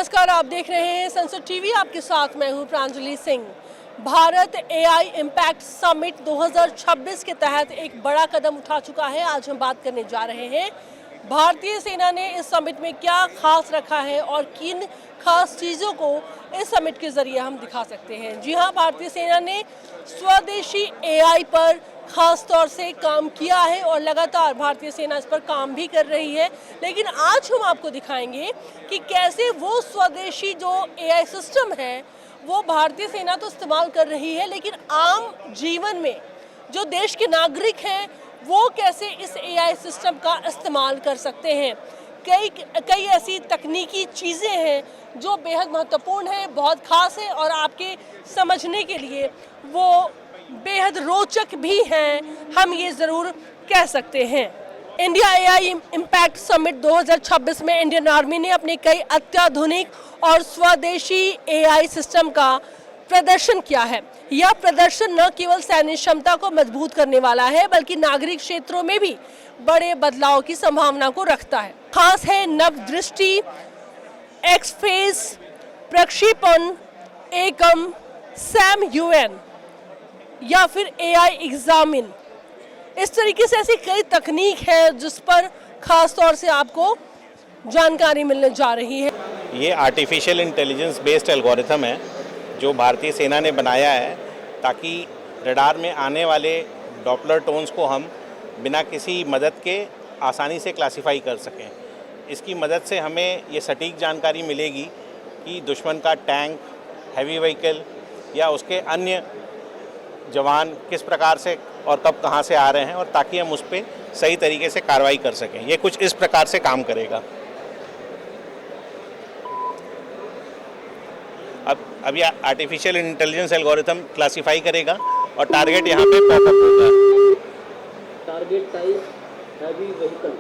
नमस्कार, आप देख रहे हैं संसद टीवी। आपके साथ मैं हूं Pranjali Singh. Bharat AI impact summit 2026 के तहत एक बड़ा कदम उठा चुका है। आज हम बात करने जा रहे हैं भारतीय सेना ने इस समिट में क्या खास रखा है और किन खास चीज़ों को इस समिट के जरिए हम दिखा सकते हैं। जी हां, भारतीय सेना ने स्वदेशी एआई पर खास तौर से काम किया है और लगातार भारतीय सेना इस पर काम भी कर रही है। लेकिन आज हम आपको दिखाएंगे कि कैसे वो स्वदेशी जो एआई सिस्टम है वो भारतीय सेना तो इस्तेमाल कर रही है, लेकिन आम जीवन में जो देश के नागरिक हैं वो कैसे इस एआई सिस्टम का इस्तेमाल कर सकते हैं। कई ऐसी तकनीकी चीज़ें हैं जो बेहद महत्वपूर्ण है, बहुत खास है और आपके समझने के लिए वो बेहद रोचक भी हैं, हम ये ज़रूर कह सकते हैं। इंडिया एआई इम्पैक्ट समिट 2026 में इंडियन आर्मी ने अपने कई अत्याधुनिक और स्वदेशी एआई सिस्टम का प्रदर्शन किया है। यह प्रदर्शन न केवल सैन्य क्षमता को मजबूत करने वाला है, बल्कि नागरिक क्षेत्रों में भी बड़े बदलाव की संभावना को रखता है। खास है नवदृष्टि, एक्सफेस, प्रक्षेपण, एकम, सैम यूएन या फिर एआई एग्जामिन। इस तरीके से ऐसी कई तकनीक है जिस पर खास तौर से आपको जानकारी मिलने जा रही है। ये आर्टिफिशियल इंटेलिजेंस बेस्ड एल्गोरिथम है जो भारतीय सेना ने बनाया है ताकि रडार में आने वाले डॉपलर टोन्स को हम बिना किसी मदद के आसानी से क्लासिफाई कर सकें। इसकी मदद से हमें ये सटीक जानकारी मिलेगी कि दुश्मन का टैंक, हैवी व्हीकल या उसके अन्य जवान किस प्रकार से और कब कहाँ से आ रहे हैं, और ताकि हम उस पर सही तरीके से कार्रवाई कर सकें। ये कुछ इस प्रकार से काम करेगा। अब ये आर्टिफिशियल इंटेलिजेंस एल्गोरिथम क्लासिफाई करेगा और टारगेट यहाँ पे पॉपअप होगा। टारगेट टाइप हैवी व्हीकल,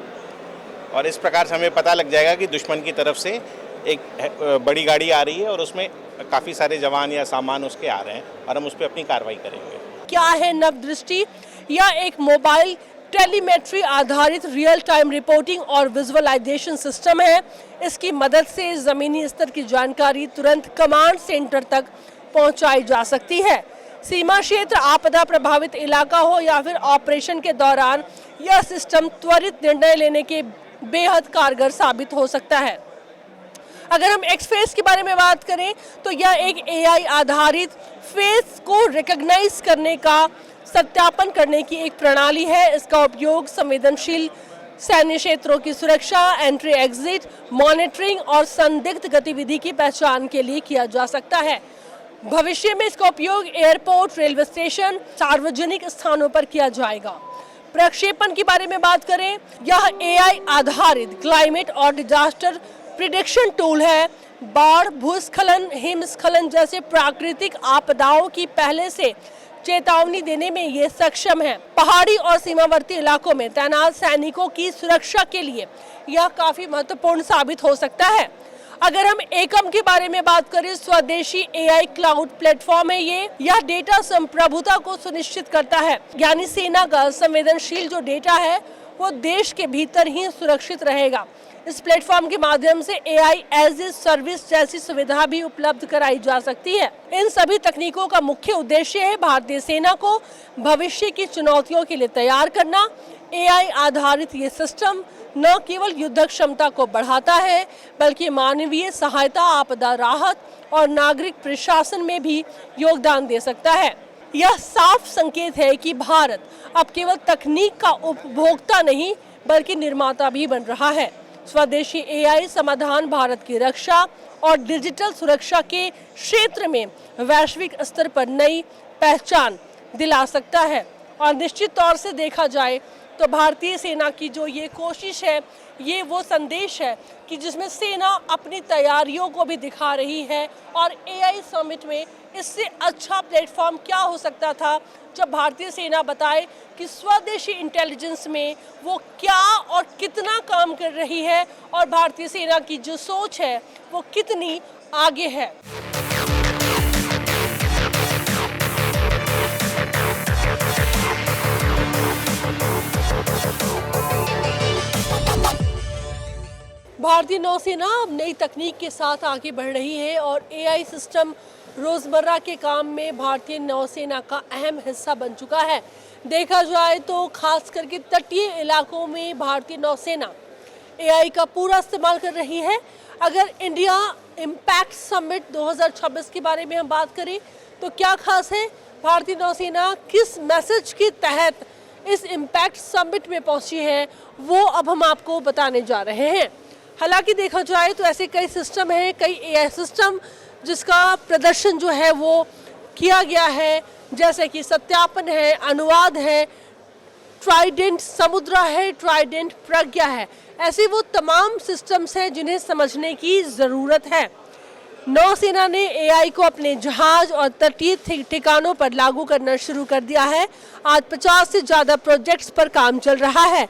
और इस प्रकार से हमें पता लग जाएगा कि दुश्मन की तरफ से एक बड़ी गाड़ी आ रही है और उसमें काफ़ी सारे जवान या सामान उसके आ रहे हैं और हम उस पर अपनी कार्रवाई करेंगे। क्या है नवदृष्टि? यह एक मोबाइल टेलीमेट्री आधारित रियल टाइम रिपोर्टिंग और विजुअलाइजेशन सिस्टम है। इसकी मदद से ज़मीनी स्तर की जानकारी तुरंत कमांड सेंटर तक पहुंचाई जा सकती है। सीमा क्षेत्र, आपदा प्रभावित इलाका हो या फिर ऑपरेशन के दौरान यह सिस्टम त्वरित निर्णय लेने के बेहद कारगर साबित हो सकता है। अगर हम एक्सफेस के बारे में बात करें तो यह एक एआई आधारित फेस को रिकॉग्नाइज करने का सत्यापन करने की एक प्रणाली है। इसका उपयोग संवेदनशील सैन्य क्षेत्रों की सुरक्षा, एंट्री एग्जिट मॉनिटरिंग और संदिग्ध गतिविधि की पहचान के लिए किया जा सकता है। भविष्य में इसका उपयोग एयरपोर्ट, रेलवे स्टेशन, सार्वजनिक स्थानों पर किया जाएगा। प्रक्षेपण के बारे में बात करें, यह एआई आधारित क्लाइमेट और डिजास्टर प्रिडिक्शन टूल है। बाढ़, भूस्खलन, हिमस्खलन जैसे प्राकृतिक आपदाओं की पहले से चेतावनी देने में ये सक्षम है। पहाड़ी और सीमावर्ती इलाकों में तैनात सैनिकों की सुरक्षा के लिए यह काफी महत्वपूर्ण साबित हो सकता है। अगर हम एकम के बारे में बात करें, स्वदेशी एआई क्लाउड प्लेटफॉर्म है ये। यह डेटा संप्रभुता को सुनिश्चित करता है, यानी सेना का संवेदनशील जो डेटा है वो देश के भीतर ही सुरक्षित रहेगा। इस प्लेटफॉर्म के माध्यम से एआई एज ए सर्विस जैसी सुविधा भी उपलब्ध कराई जा सकती है। इन सभी तकनीकों का मुख्य उद्देश्य है भारतीय सेना को भविष्य की चुनौतियों के लिए तैयार करना। एआई आधारित ये सिस्टम न केवल युद्ध क्षमता को बढ़ाता है, बल्कि मानवीय सहायता, आपदा राहत और नागरिक प्रशासन में भी योगदान दे सकता है। यह साफ संकेत है कि भारत अब केवल तकनीक का उपभोक्ता नहीं बल्कि निर्माता भी बन रहा है। स्वदेशी एआई समाधान भारत की रक्षा और डिजिटल सुरक्षा के क्षेत्र में वैश्विक स्तर पर नई पहचान दिला सकता है। और निश्चित तौर से देखा जाए तो भारतीय सेना की जो ये कोशिश है, ये वो संदेश है कि जिसमें सेना अपनी तैयारियों को भी दिखा रही है। और एआई समिट में इससे अच्छा प्लेटफॉर्म क्या हो सकता था जब भारतीय सेना बताए कि स्वदेशी इंटेलिजेंस में वो क्या और कितना काम कर रही है और भारतीय सेना की जो सोच है वो कितनी आगे है। भारतीय नौसेना अब नई तकनीक के साथ आगे बढ़ रही है और एआई सिस्टम रोजमर्रा के काम में भारतीय नौसेना का अहम हिस्सा बन चुका है। देखा जाए तो खास करके तटीय इलाकों में भारतीय नौसेना एआई का पूरा इस्तेमाल कर रही है। अगर इंडिया इम्पैक्ट समिट 2026 के बारे में हम बात करें तो क्या खास है, भारतीय नौसेना किस मैसेज के तहत इस इम्पैक्ट समिट में पहुंची है, वो अब हम आपको बताने जा रहे हैं। हालांकि देखा जाए तो ऐसे कई सिस्टम हैं, कई एआई सिस्टम जिसका प्रदर्शन जो है वो किया गया है, जैसे कि सत्यापन है, अनुवाद है, ट्राइडेंट समुद्रा है, ट्राइडेंट प्रज्ञा है। ऐसे वो तमाम सिस्टम्स हैं जिन्हें समझने की ज़रूरत है। नौसेना ने एआई को अपने जहाज और तटीय ठिकानों पर लागू करना शुरू कर दिया है। आज 50 से ज़्यादा प्रोजेक्ट्स पर काम चल रहा है।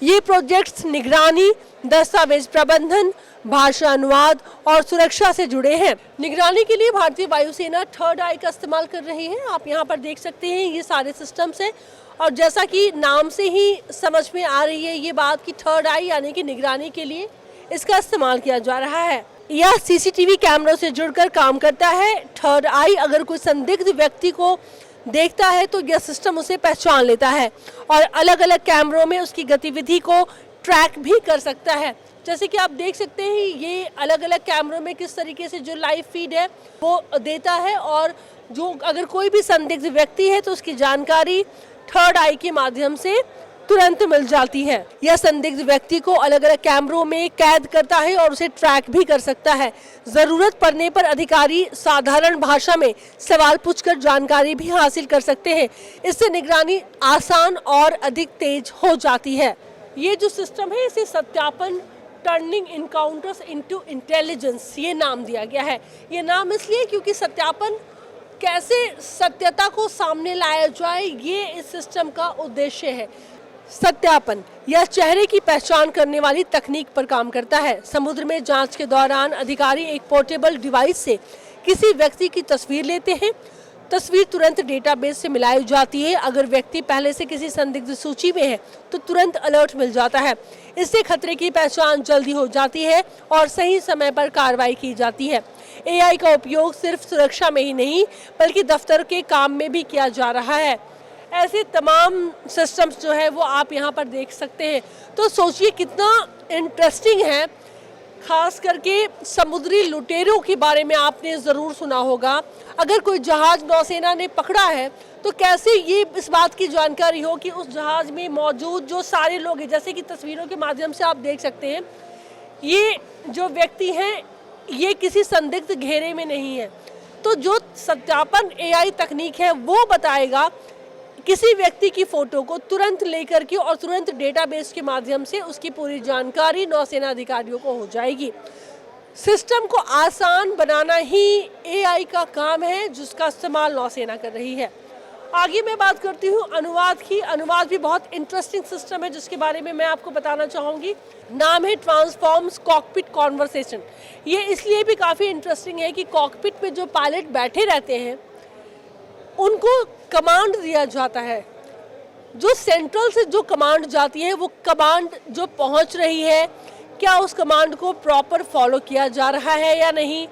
ये प्रोजेक्ट्स निगरानी, दस्तावेज प्रबंधन, भाषा अनुवाद और सुरक्षा से जुड़े हैं। निगरानी के लिए भारतीय वायुसेना थर्ड आई का इस्तेमाल कर रही है। आप यहाँ पर देख सकते हैं ये सारे सिस्टम्स हैं और जैसा कि नाम से ही समझ में आ रही है ये बात कि थर्ड आई यानी कि निगरानी के लिए इसका इस्तेमाल किया जा रहा है। यह सीसीटीवी कैमरों से जुड़कर काम करता है। थर्ड आई अगर कोई संदिग्ध व्यक्ति को देखता है तो यह सिस्टम उसे पहचान लेता है और अलग अलग कैमरों में उसकी गतिविधि को ट्रैक भी कर सकता है। जैसे कि आप देख सकते हैं ये अलग अलग कैमरों में किस तरीके से जो लाइव फीड है वो देता है और जो अगर कोई भी संदिग्ध व्यक्ति है तो उसकी जानकारी थर्ड आई के माध्यम से तुरंत मिल जाती है। यह संदिग्ध व्यक्ति को अलग अलग कैमरों में कैद करता है और उसे ट्रैक भी कर सकता है। जरूरत पड़ने पर अधिकारी साधारण भाषा में सवाल पूछकर जानकारी भी हासिल कर सकते हैं। इससे निगरानी आसान और अधिक तेज हो जाती है। ये जो सिस्टम है इसे सत्यापन टर्निंग इनकाउंटर्स इनटू इंटेलिजेंस ये नाम दिया गया है। ये नाम इसलिए क्योंकि सत्यापन कैसे सत्यता को सामने लाया जाए ये इस सिस्टम का उद्देश्य है। सत्यापन यह चेहरे की पहचान करने वाली तकनीक पर काम करता है। समुद्र में जांच के दौरान अधिकारी एक पोर्टेबल डिवाइस से किसी व्यक्ति की तस्वीर लेते हैं। तस्वीर तुरंत डेटाबेस से मिलाई जाती है। अगर व्यक्ति पहले से किसी संदिग्ध सूची में है तो तुरंत अलर्ट मिल जाता है। इससे खतरे की पहचान जल्दी हो जाती है और सही समय पर कार्रवाई की जाती है। एआई का उपयोग सिर्फ सुरक्षा में ही नहीं बल्कि दफ्तर के काम में भी किया जा रहा है। ऐसे तमाम सिस्टम्स जो है वो आप यहाँ पर देख सकते हैं। तो सोचिए कितना इंटरेस्टिंग है। खास करके समुद्री लुटेरों के बारे में आपने ज़रूर सुना होगा। अगर कोई जहाज नौसेना ने पकड़ा है तो कैसे ये इस बात की जानकारी हो कि उस जहाज में मौजूद जो सारे लोग हैं, जैसे कि तस्वीरों के माध्यम से आप देख सकते हैं, ये जो व्यक्ति हैं ये किसी संदिग्ध घेरे में नहीं है। तो जो सत्यापन एआई तकनीक है वो बताएगा किसी व्यक्ति की फोटो को तुरंत लेकर के और तुरंत डेटाबेस के माध्यम से उसकी पूरी जानकारी नौसेना अधिकारियों को हो जाएगी। सिस्टम को आसान बनाना ही एआई का काम है जिसका इस्तेमाल नौसेना कर रही है। आगे मैं बात करती हूँ अनुवाद की। अनुवाद भी बहुत इंटरेस्टिंग सिस्टम है जिसके बारे में मैं आपको बताना चाहूँगी। नाम है ट्रांसफॉर्म्स कॉकपिट कॉन्वर्सेशन। ये इसलिए भी काफ़ी इंटरेस्टिंग है कि कॉकपिट में जो पायलट बैठे रहते हैं उनको कमांड दिया जाता है। जो सेंट्रल से जो कमांड जाती है वो कमांड जो पहुंच रही है क्या उस कमांड को प्रॉपर फॉलो किया जा रहा है या नहीं,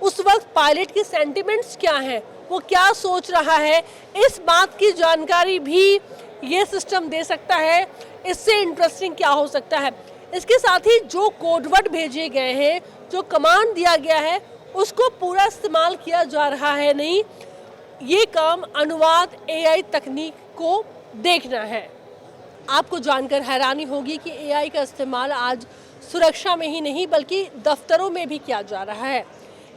उस वक्त पायलट के सेंटिमेंट्स क्या हैं, वो क्या सोच रहा है, इस बात की जानकारी भी ये सिस्टम दे सकता है। इससे इंटरेस्टिंग क्या हो सकता है। इसके साथ ही जो कोडवर्ड भेजे गए हैं, जो कमांड दिया गया है उसको पूरा इस्तेमाल किया जा रहा है नहीं, ये काम अनुवाद एआई तकनीक को देखना है। आपको जानकर हैरानी होगी कि एआई का इस्तेमाल आज सुरक्षा में ही नहीं बल्कि दफ्तरों में भी किया जा रहा है।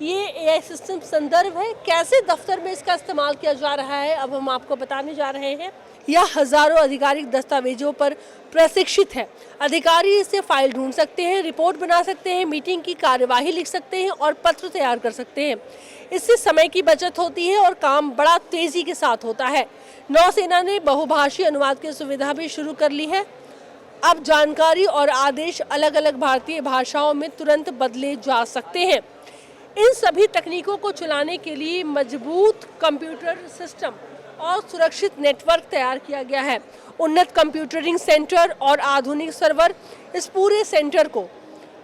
ये एआई सिस्टम संदर्भ है कैसे दफ्तर में इसका इस्तेमाल किया जा रहा है, अब हम आपको बताने जा रहे हैं। यह हजारों आधिकारिक दस्तावेजों पर प्रशिक्षित है। अधिकारी इससे फाइल ढूंढ सकते हैं, रिपोर्ट बना सकते हैं, मीटिंग की कार्यवाही लिख सकते हैं और पत्र तैयार कर सकते हैं। इससे समय की बचत होती है और काम बड़ा तेजी के साथ होता है। नौसेना ने बहुभाषीय अनुवाद की सुविधा भी शुरू कर ली है। अब जानकारी और आदेश अलग अलग भारतीय भाषाओं में तुरंत बदले जा सकते हैं। इन सभी तकनीकों को चलाने के लिए मजबूत कंप्यूटर सिस्टम और सुरक्षित नेटवर्क तैयार किया गया है। उन्नत कंप्यूटरिंग सेंटर और आधुनिक सर्वर इस पूरे सेंटर को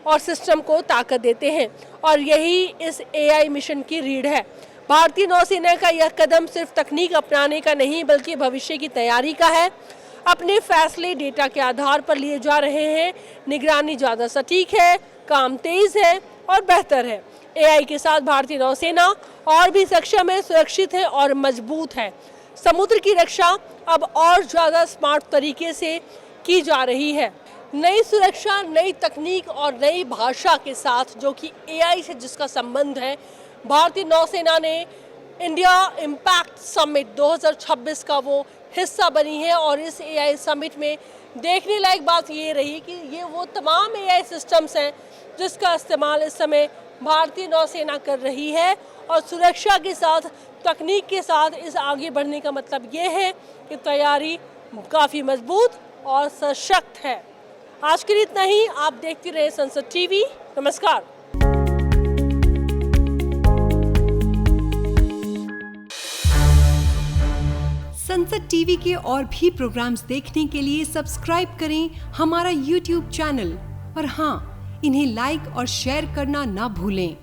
और सिस्टम को ताकत देते हैं और यही इस AI मिशन की रीढ़ है। भारतीय नौसेना का यह कदम सिर्फ तकनीक अपनाने का नहीं बल्कि भविष्य की तैयारी का है। अपने फैसले डेटा के आधार पर लिए जा रहे हैं। निगरानी ज़्यादा सटीक है, काम तेज है और बेहतर है। AI के साथ भारतीय नौसेना और भी सक्षम है, सुरक्षित है और मजबूत है। समुद्र की रक्षा अब और ज़्यादा स्मार्ट तरीके से की जा रही है। नई सुरक्षा, नई तकनीक और नई भाषा के साथ जो कि AI से जिसका संबंध है, भारतीय नौसेना ने इंडिया इम्पैक्ट समिट 2026 का वो हिस्सा बनी है और इस AI समिट में देखने लायक बात ये रही कि ये वो तमाम AI सिस्टम्स हैं जिसका इस्तेमाल इस समय भारतीय नौसेना कर रही है और सुरक्षा के साथ, तकनीक के साथ इस आगे बढ़ने का मतलब ये है कि तैयारी काफ़ी मजबूत और सशक्त है। आज के लिए इतना ही। आप देखते रहे संसद टीवी। नमस्कार। संसद टीवी के और भी प्रोग्राम्स देखने के लिए सब्सक्राइब करें हमारा YouTube चैनल और हाँ, इन्हें लाइक और शेयर करना ना भूलें।